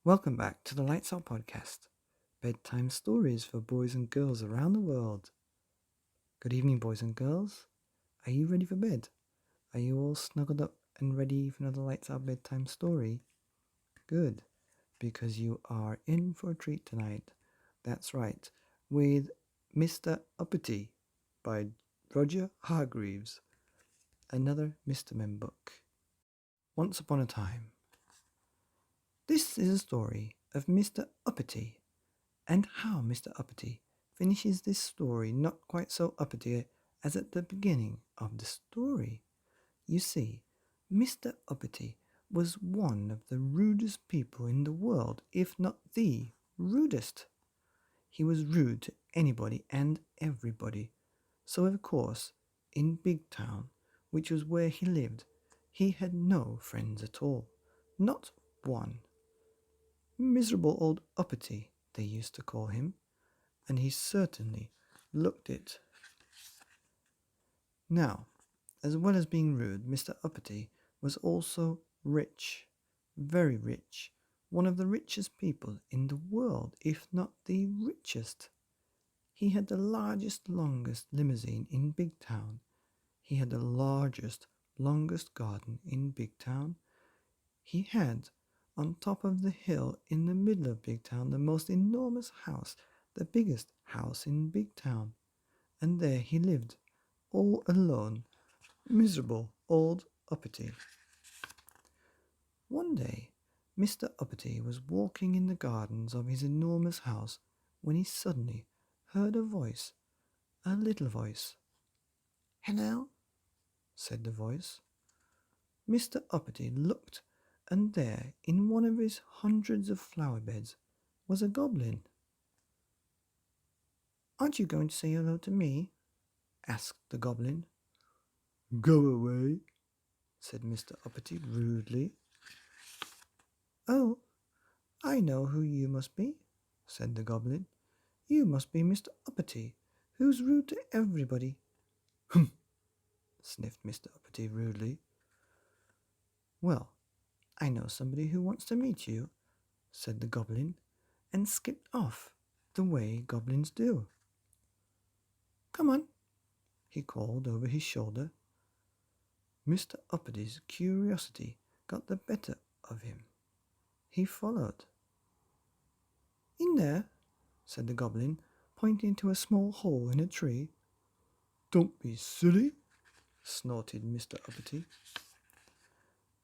Welcome back to the Lights Out podcast, bedtime stories for boys and girls around the world. Good evening, boys and girls. Are you ready for bed? Are you all snuggled up and ready for another Lights Out bedtime story? Good, because you are in for a treat tonight. That's right, with Mr. Uppity by Roger Hargreaves, another Mr. Mem book. Once upon a time. This is a story of Mr. Uppity and how Mr. Uppity finishes this story not quite so uppity as at the beginning of the story. You see, Mr. Uppity was one of the rudest people in the world, if not the rudest. He was rude to anybody and everybody. So, of course, in Big Town, which was where he lived, he had no friends at all. Not one. Miserable old Uppity, they used to call him, and he certainly looked it. Now, as well as being rude, Mr. Uppity was also rich, very rich, one of the richest people in the world, if not the richest. He had the largest, longest limousine in Big Town. He had the largest, longest garden in Big Town. He had, on top of the hill in the middle of Big Town, the most enormous house, the biggest house in Big Town. And there he lived, all alone, miserable old Uppity. One day, Mr. Uppity was walking in the gardens of his enormous house when he suddenly heard a voice, a little voice. "Hello," said the voice. Mr. Uppity looked, and there, in one of his hundreds of flower beds, was a goblin. "Aren't you going to say hello to me?" asked the goblin. "Go away," said Mr. Uppity rudely. "Oh, I know who you must be," said the goblin. "You must be Mr. Uppity, who's rude to everybody." "Humph!" sniffed Mr. Uppity rudely. "Well, I know somebody who wants to meet you," said the goblin, and skipped off the way goblins do. "Come on," he called over his shoulder. Mr. Uppity's curiosity got the better of him. He followed. "In there," said the goblin, pointing to a small hole in a tree. "Don't be silly," snorted Mr. Uppity.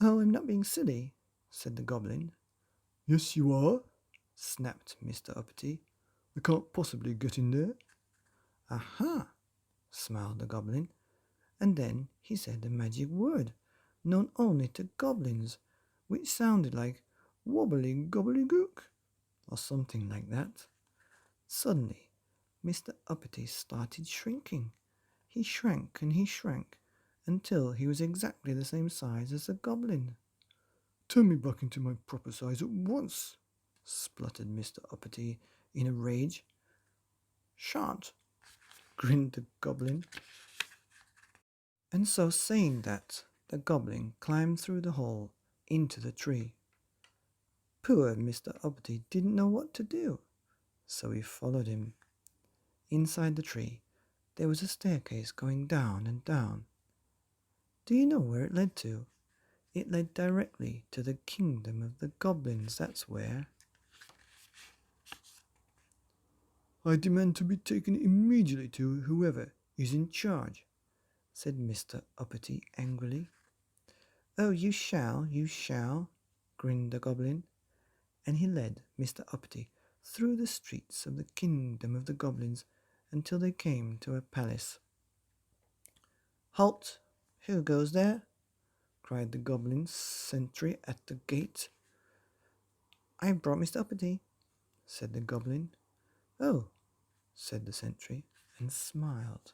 "Oh, I'm not being silly," said the goblin. "Yes, you are," snapped Mr. Uppity. "I can't possibly get in there." "Aha!" smiled the goblin, and then he said a magic word known only to goblins, which sounded like wobbly gobbly gook, or something like that. Suddenly, Mr. Uppity started shrinking. He shrank and he shrank until he was exactly the same size as the goblin. "Turn me back into my proper size at once," spluttered Mr. Uppity in a rage. "Shan't," grinned the goblin. And so saying that, the goblin climbed through the hole into the tree. Poor Mr. Uppity didn't know what to do, so he followed him. Inside the tree, there was a staircase going down and down. Do you know where it led to? It led directly to the kingdom of the goblins, that's where. "I demand to be taken immediately to whoever is in charge," said Mr. Uppity angrily. "Oh, you shall," grinned the goblin, and he led Mr. Uppity through the streets of the kingdom of the goblins until they came to a palace. "Halt! Who goes there?" cried the goblin sentry at the gate. "I've brought Mr. Uppity," said the goblin. "Oh," said the sentry, and smiled.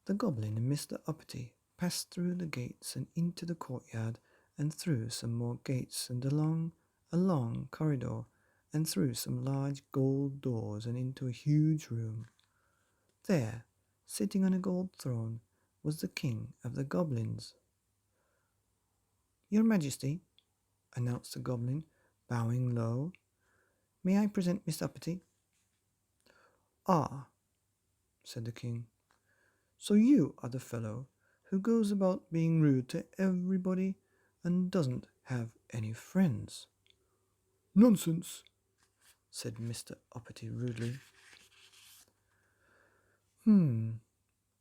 The goblin and Mr. Uppity passed through the gates and into the courtyard, and through some more gates, and along a long corridor, and through some large gold doors, and into a huge room. There, sitting on a gold throne, was the king of the goblins. "Your Majesty, announced the goblin, bowing low. "May I present Miss Uppity?" "Ah," said the king, "so you are the fellow who goes about being rude to everybody and doesn't have any friends." "Nonsense," said Mr. Uppity rudely.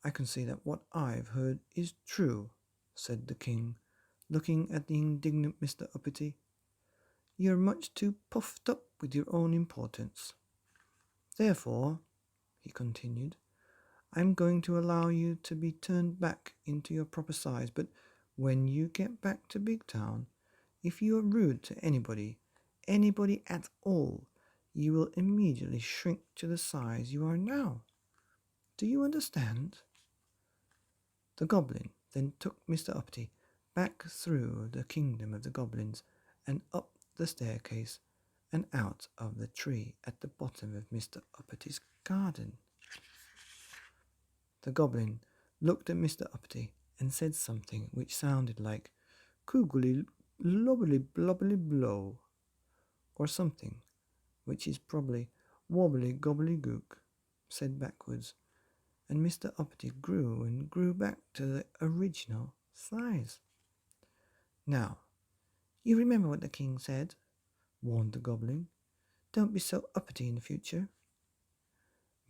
I can see that what I've heard is true," said the king, looking at the indignant Mr. Uppity. "You're much too puffed up with your own importance. Therefore," he continued, "I'm going to allow you to be turned back into your proper size, but when you get back to Big Town, if you are rude to anybody at all, you will immediately shrink to the size you are now. Do you understand?" The goblin then took Mr. Uppity back through the kingdom of the goblins and up the staircase and out of the tree at the bottom of Mr. Uppity's garden. The goblin looked at Mr. Uppity and said something which sounded like "Koogly lobbly blobbly blow," or something which is probably "wobbly gobbly gook," said backwards, and Mr. Uppity grew and grew back to the original size. "Now, you remember what the king said," warned the goblin. "Don't be so uppity in the future."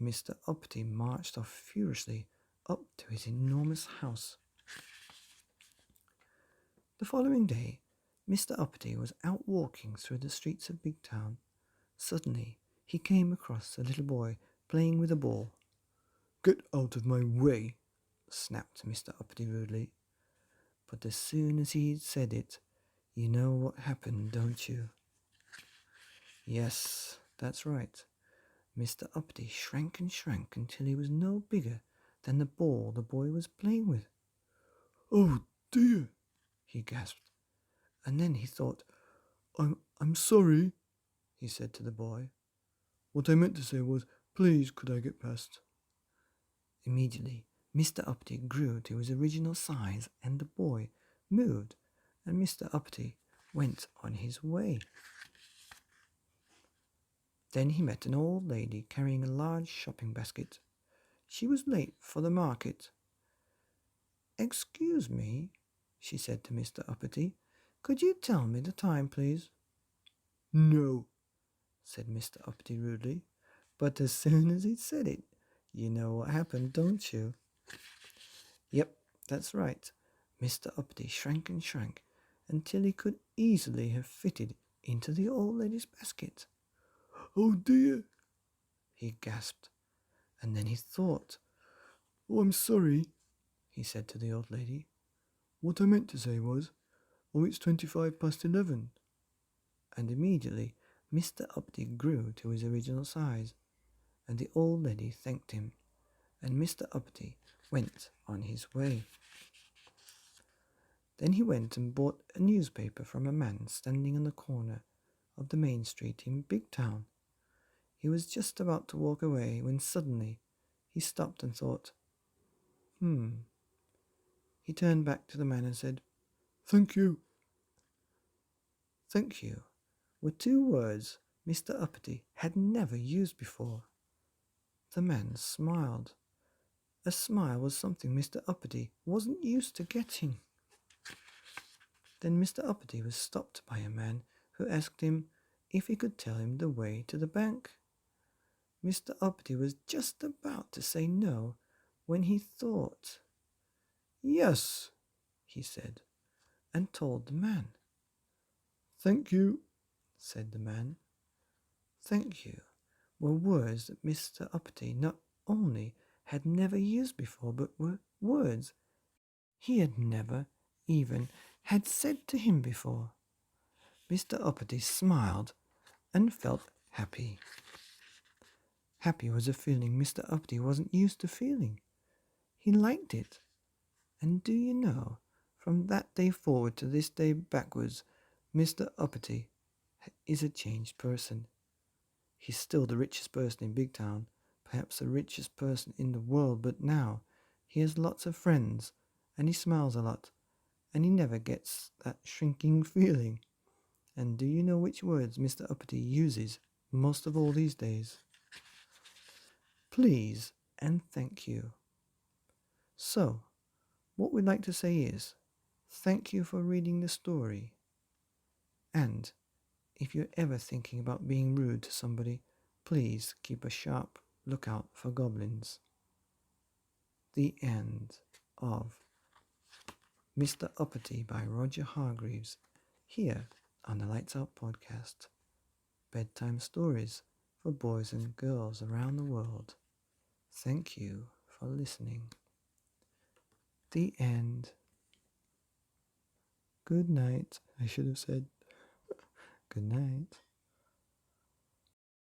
Mr. Uppity marched off furiously up to his enormous house. The following day, Mr. Uppity was out walking through the streets of Big Town. Suddenly, he came across a little boy playing with a ball. "Get out of my way," snapped Mr. Uppity rudely. But as soon as he said it, you know what happened, don't you? Yes, that's right. Mr. Uppity shrank and shrank until he was no bigger than the ball the boy was playing with. "Oh dear," he gasped, and then he thought. I'm sorry," he said to the boy. "What I meant to say was, please could I get past?" Immediately, Mr. Uppity grew to his original size and the boy moved, and Mr. Uppity went on his way. Then he met an old lady carrying a large shopping basket. She was late for the market. "Excuse me," she said to Mr. Uppity, "could you tell me the time, please?" "No," said Mr. Uppity rudely. But as soon as he said it, you know what happened, don't you? Yep, that's right. Mr. Uppity shrank and shrank until he could easily have fitted into the old lady's basket. "Oh dear," he gasped, and then he thought. "Oh, I'm sorry," he said to the old lady. "What I meant to say was, it's 11:25. And immediately Mr. Uppity grew to his original size, and the old lady thanked him, and Mr. Uppity went on his way. Then he went and bought a newspaper from a man standing on the corner of the main street in Big Town. He was just about to walk away when suddenly he stopped and thought. He turned back to the man and said, "Thank you." "Thank you" were two words Mr. Uppity had never used before. The man smiled. A smile was something Mr. Uppity wasn't used to getting. Then Mr. Uppity was stopped by a man who asked him if he could tell him the way to the bank. Mr. Uppity was just about to say no when he thought. "Yes," he said, and told the man. "Thank you," said the man. "Thank you" were words that Mr. Uppity not only had never used before, but were words he had never even had said to him before. Mr. Uppity smiled and felt happy. Happy was a feeling Mr. Uppity wasn't used to feeling. He liked it. And do you know, from that day forward to this day backwards, Mr. Uppity is a changed person. He's still the richest person in Big Town, perhaps the richest person in the world, but now he has lots of friends, and he smiles a lot, and he never gets that shrinking feeling. And do you know which words Mr. Uppity uses most of all these days? Please and thank you. So, what we'd like to say is, thank you for reading the story. And if you're ever thinking about being rude to somebody, please keep a sharp lookout for goblins. The end of Mr. Uppity by Roger Hargreaves, here on the Lights Out podcast. Bedtime stories for boys and girls around the world. Thank you for listening. The end. Good night. I should have said good night.